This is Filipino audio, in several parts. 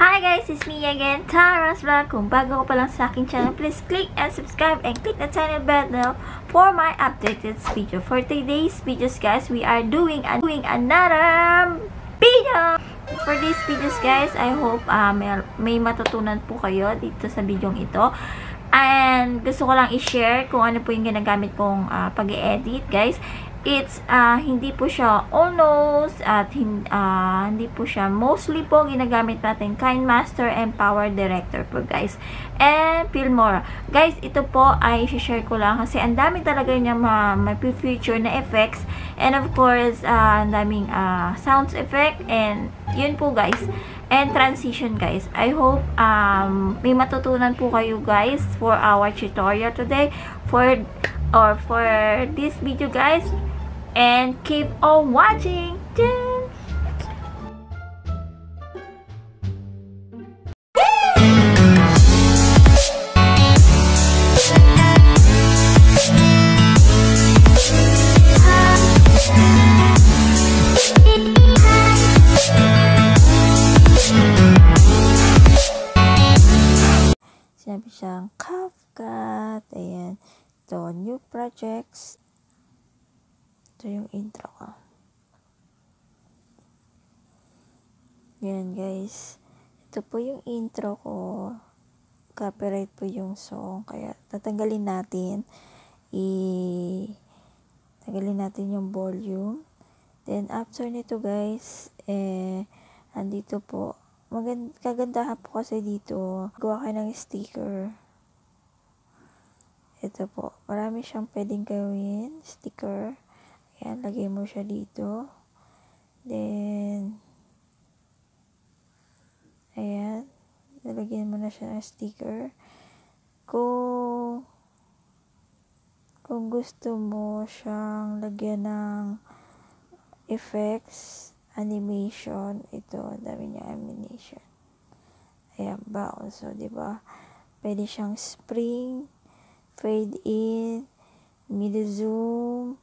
Hi guys, it's me again, Tara's Vlog. Kung bago ko pa lang sa aking channel, please click and subscribe and click the tiny bell now for my updated video. For today's videos guys, we are doing another video. For these videos guys, I hope may matutunan po kayo dito sa video ito. And gusto ko lang i-share kung ano po yung ginagamit kong pag-edit guys. It's hindi po siya almost at hindi po siya mostly po ginagamit natin KineMaster and Power Director po guys and Filmora guys. Ito po ay share ko lang kasi ang dami talaga niya may feature na effects and of course ang daming sounds effect and yun po guys and transition guys. I hope may matutunan po kayo guys for our tutorial today for this video guys, and keep on watching. Sinabi siyang CapCut. Ayan. Ito, new projects. Ito yung intro ko. Yan guys. Ito po yung intro ko. Copyright po yung song. Kaya tatanggalin natin. Tanggalin natin yung volume. Then after nito guys, andito po. Kagandahan po kasi dito. Gawa kayo ng sticker. Ito po. Marami siyang pwedeng gawin. Sticker. Ayan, lagay mo siya dito. Then, ayan. Nalagyan mo na siya ng sticker. Kung gusto mo siyang lagyan ng effects, animation, ito, dami niya animation. Ayan, bounce. So, diba? Pwede siyang spring, fade in, mid-zoom,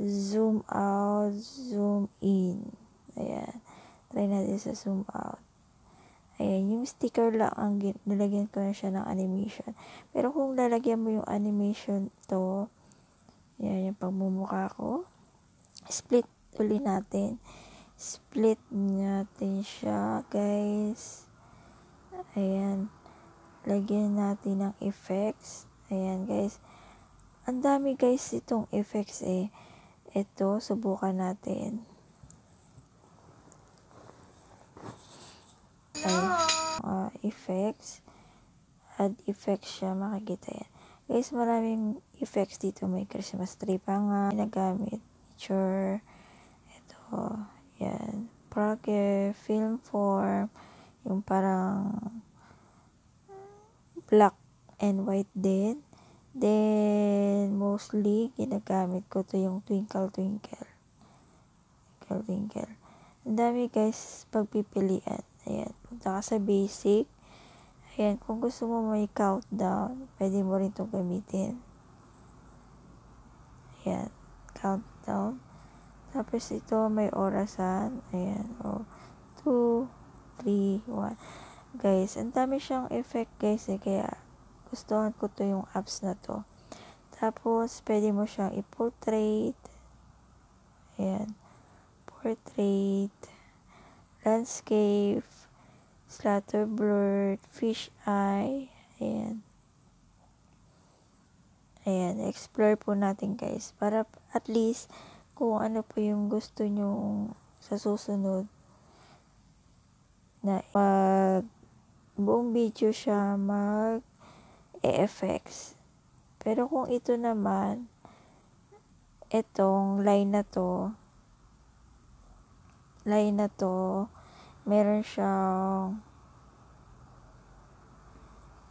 zoom out, zoom in. Ayan. Try natin sa zoom out. Ayan. Yung sticker lang ang nilagyan ko na siya ng animation. Pero kung lalagyan mo yung animation to, ayan yung pagmumukha ko. Split uli natin. Split natin siya, guys. Ayan. Lagyan natin ng effects. Ayan, guys. Ang dami, guys, itong effects, Ito, subukan natin. Effects. Add effects siya, makikita yan. Guys, maraming effects dito. May Christmas tree pa nga. Ginagamit. Picture. Ito. Yan. Progress. Film form. Yung parang black and white din. Then, mostly, ginagamit ko to yung twinkle. Ang dami guys, pagpipilian. Ayan, punta ka sa basic. Ayan, kung gusto mo may countdown, pwede mo rin itong gamitin. Ayan, countdown. Tapos ito, may orasan. Ayan, 2, 3, 1. Guys, ang dami siyang effect guys kaya gustuhan ko to yung apps na to. Tapos, pwede mo siyang i-portrait. Ayan. Portrait. Landscape. Splatter blurred. Fish eye. Ayan. Ayan. Explore po natin guys. Para at least, kung ano po yung gusto nyo sa susunod na buong video siya effects. Pero kung ito naman, itong line na to, meron siyang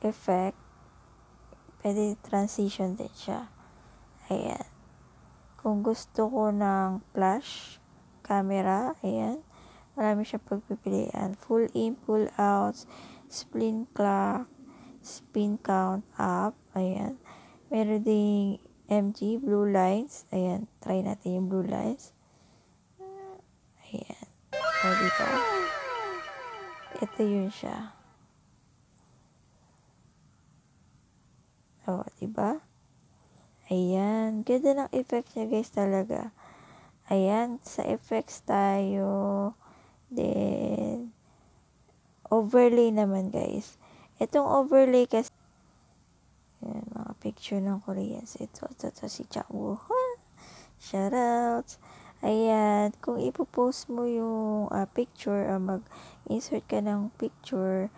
effect. Pwede transition din siya. Ayan. Kung gusto ko ng flash camera, ayan. Marami siyang pagpipilian. Full in, full out, spin clock, spin count up, ayan. Meron ding MG, blue lines, ayan. Try natin yung blue lines. Ayan. O, diba? Ito yun siya. O, diba? Ayan. Ganda ng effect niya guys talaga. Ayan. Sa effects tayo. Then, overlay naman guys. Itong overlay kasi, ayan, mga picture ng Koreans. Ito si Changwoo. Shoutouts. Ayan. Kung ipopost mo yung picture, mag-insert ka ng picture,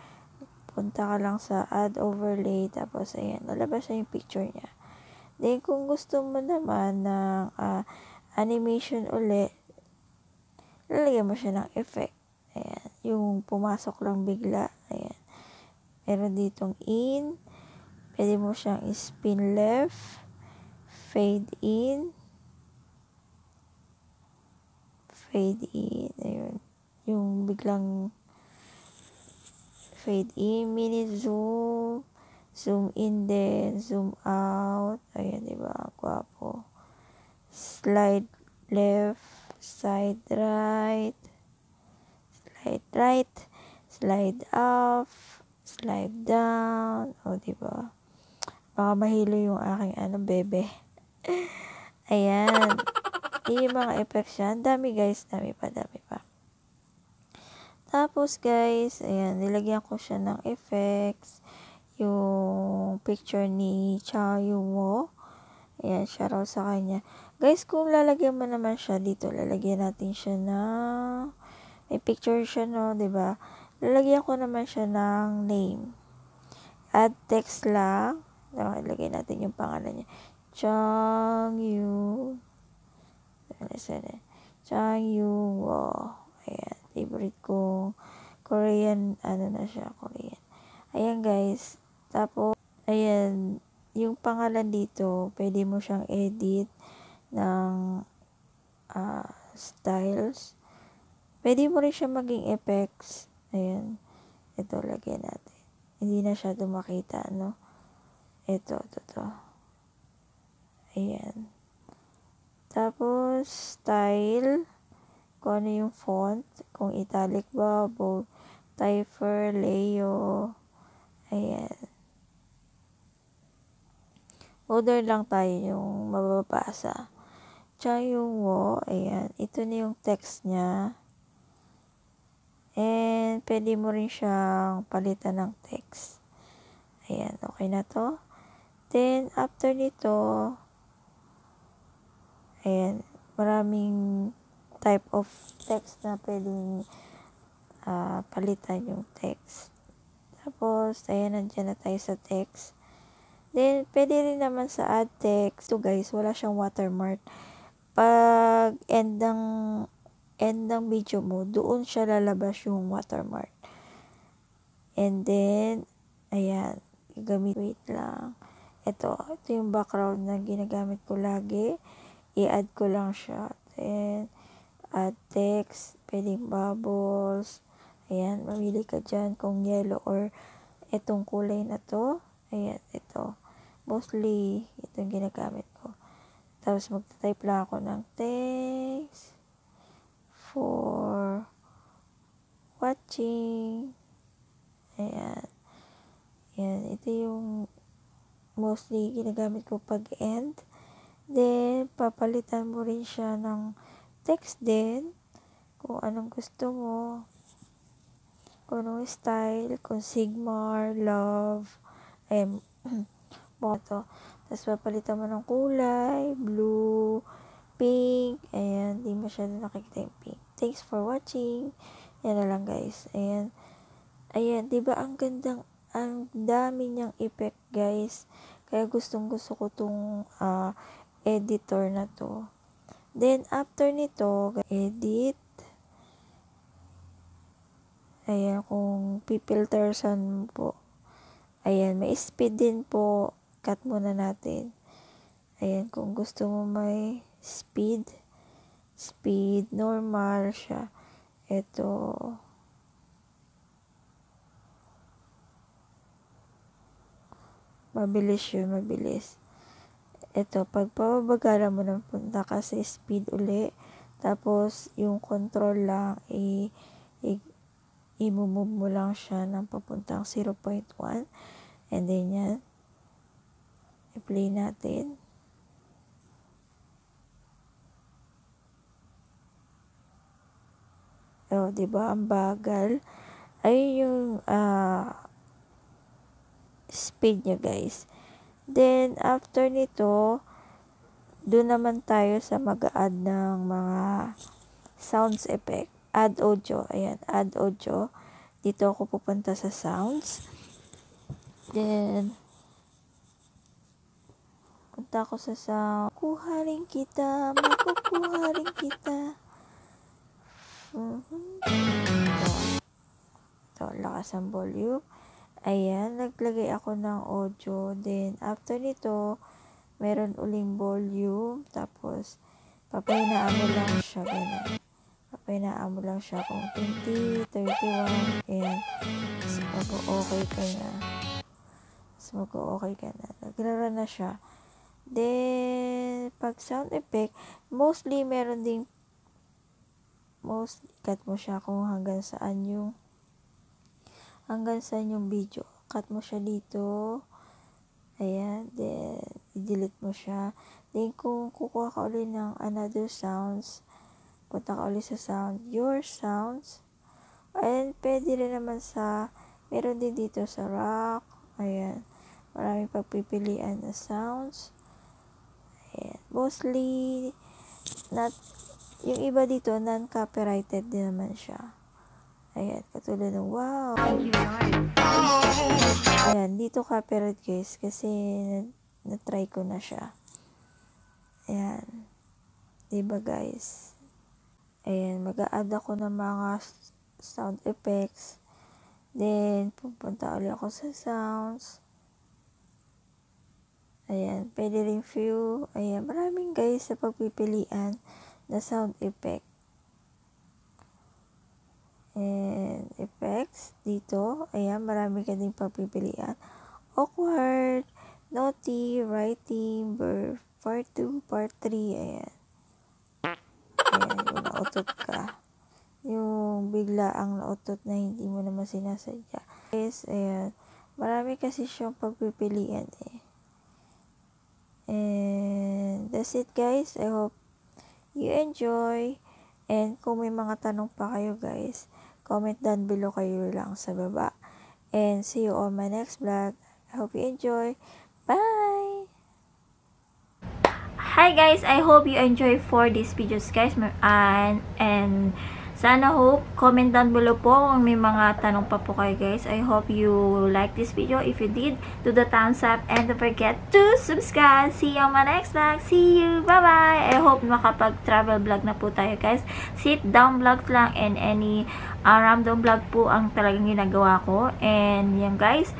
punta ka lang sa add overlay. Tapos, ayan. Lalabas na yung picture niya. Then, kung gusto mo naman ng animation uli, lalagyan mo siya ng effect. Ayan. Yung pumasok lang bigla. Ayan. Meron ditong in. Pwede mo siyang spin left. Fade in. Fade in. Ayun. Yung biglang fade in. Mini zoom. Zoom in din. Zoom out. Ayan, diba? Gwapo. Slide left. Side right. Slide right. Slide up. Slide down. O, diba? Baka mahilo yung aking bebe. Ayan. Yung mga effects yan. Dami guys. Dami pa. Tapos guys, ayan. Nilagyan ko siya ng effects. Yung picture ni Cha Yung-woo. Ayan, shoutout sa kanya. Guys, kung lalagyan mo naman siya dito, lalagyan natin siya ng, may picture siya, no, diba? Lalagyan ko naman siya ng name. Add text lang. Diba? Ilagay natin yung pangalan niya. Chang Yu. Chang Yung-woo. Ayan, favorite kong Korean, na siya, Korean. Ayan guys. Tapos, ayan, yung pangalan dito, pwede mo siyang edit ng styles. Pwede mo rin siya maging effects. Ayan. Ito, lagyan natin. Hindi na siya makita, no? Ito. Ayan. Tapos, style. Kung ano yung font. Kung italic ba, bold, typer, Leo. Ayan. Modern lang tayo yung mababasa. Tsaka yung wo, ayan. Ito na yung text niya. And, pwede mo rin siyang palitan ng text. Ayan, okay na to. Then, after nito, ayan, maraming type of text na pwedeng palitan yung text. Tapos, ayan, nandiyan na tayo sa text. Then, pwede rin naman sa add text. So, guys, wala siyang watermark. Pag end ng video mo, doon siya lalabas yung watermark. And then, ayan, wait lang. Ito yung background na ginagamit ko lagi. I-add ko lang siya. Then, add text, pwedeng bubbles. Ayan, mamili ka dyan kung yellow or itong kulay na to. Ayan, ito. Mostly, ito yung ginagamit ko. Tapos, magta-type lang ako ng text for watching. Ayan. Ayan, ito yung mostly ginagamit ko pag end. Then, papalitan mo rin siya ng text din. Kung anong gusto mo. Kung anong style. Kung Sigmar, love. Ayan. Ito. Tapos, papalitan mo ng kulay. Blue. Pink. Ayan. Di masyado nakikita yung pink. Thanks for watching. Yan na lang guys. Ayan. Ayan. Diba ang gandang, ang dami niyang effect guys. Kaya gustong gusto ko tong editor na to. Then, after nito, edit. Ayan, kung pipiltersan po. Ayan, may speed din po. Cut muna natin. Ayan, kung gusto mo may speed, normal siya. Ito. Mabilis yun, mabilis. Ito, pag pababagala mo ng punta ka sa speed uli, tapos yung control lang, i-move mo lang siya ng papuntang 0.1. And then yan. I-play natin. Oh, diba? Ang bagal. Ayun yung speed niya, guys. Then, after nito, doon naman tayo sa mag-add ng mga sounds effect. Add audio. Ayan, add audio. Dito ako pupunta sa sounds. Then, punta ako sa sound. Kuha rin kita. Makukuha rin kita. Ito, lakas ang volume. Ayan, naglagay ako ng audio. Then, after nito, meron uling volume. Tapos, papahinaan mo lang siya. Ganun. Papahinaan mo lang siya kung 20, 31. Ayan. So, mag-okay ka na. So, mag-okay ka na. Nagrara na siya. Then, pag sound effect, mostly meron ding cut mo siya kung hanggang saan yung video. Cut mo siya dito. Ayan. Then, i-delete mo siya. Then, kung kukuha ka ulit ng another sounds, punta ka ulit sa sound, your sounds. And, pwede rin naman meron din dito sa rock. Ayan. Maraming pagpipilian na sounds. Ayan. Mostly, yung iba dito, non-copyrighted din naman siya. Ayan, katulad ng wow. Ayan, dito copyright guys, kasi na-try ko na siya. Ayan. Diba guys? Ayan, mag-a-add ako ng mga sound effects. Then, pupunta ulit ako sa sounds. Ayan, pwede rin view. Ayan, maraming guys sa pagpipilian na sound effect. And effects dito. Ayan, marami ka din pagpipilian. Awkward, naughty, writing, birth, part 2, part 3. Ayan. Ayan, yung nautot ka. Yung bigla ang nautot na hindi mo naman sinasadya. Guys, ayan. Marami kasi siyang pagpipilian eh. And that's it guys. I hope you enjoy. And kung may mga tanong pa kayo guys, comment down below kayo lang sa baba. And see you on my next vlog. I hope you enjoy. Bye! Hi guys! I hope you enjoy for this videos guys. And sana hope, comment down below po kung may mga tanong pa po kayo guys. I hope you like this video. If you did, do the thumbs up and don't forget to subscribe. See you on my next vlog. See you. Bye-bye. I hope makapag-travel vlog na po tayo guys. Sit down vlogs lang and any random vlog po ang talagang ginagawa ko. And yan guys,